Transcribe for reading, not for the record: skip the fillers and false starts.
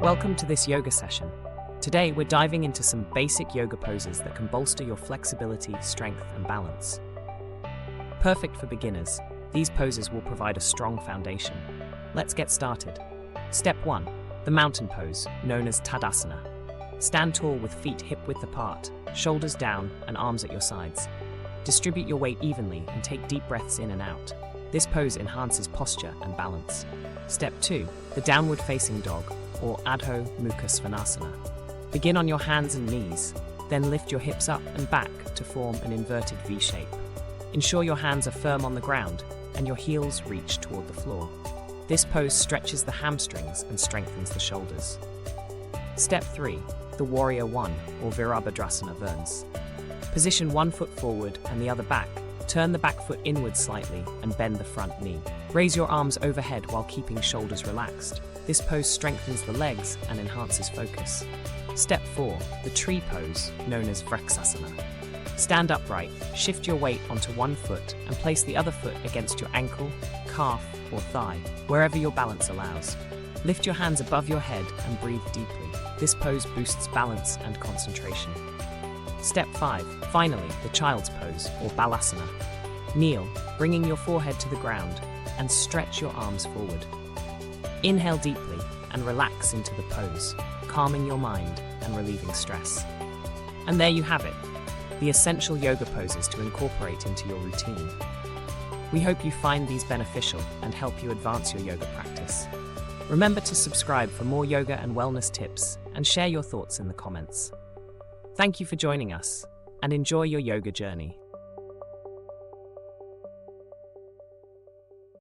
Welcome to this yoga session. Today we're diving into some basic yoga poses that can bolster your flexibility, strength, and balance. Perfect for beginners, these poses will provide a strong foundation. Let's get started. Step 1. The mountain pose, known as Tadasana. Stand tall with feet hip-width apart, shoulders down, and arms at your sides. Distribute your weight evenly and take deep breaths in and out. This pose enhances posture and balance. Step 2. The downward facing dog, or Adho Mukha Svanasana. Begin on your hands and knees, then lift your hips up and back to form an inverted V shape. Ensure your hands are firm on the ground and your heels reach toward the floor. This pose stretches the hamstrings and strengthens the shoulders. Step 3. The Warrior 1, or Virabhadrasana Verns. Position one foot forward and the other back. Turn the back foot inward slightly and bend the front knee. Raise your arms overhead while keeping shoulders relaxed. This pose strengthens the legs and enhances focus. Step 4. The tree pose, known as Vrksasana. Stand upright, shift your weight onto one foot and place the other foot against your ankle, calf, or thigh, wherever your balance allows. Lift your hands above your head and breathe deeply. This pose boosts balance and concentration. Step 5. Finally, the child's pose, or Balasana. Kneel, bringing your forehead to the ground, and stretch your arms forward. Inhale deeply and relax into the pose, calming your mind and relieving stress. And there you have it, the essential yoga poses to incorporate into your routine. We hope you find these beneficial and help you advance your yoga practice. Remember to subscribe for more yoga and wellness tips and share your thoughts in the comments. Thank you for joining us, and enjoy your yoga journey.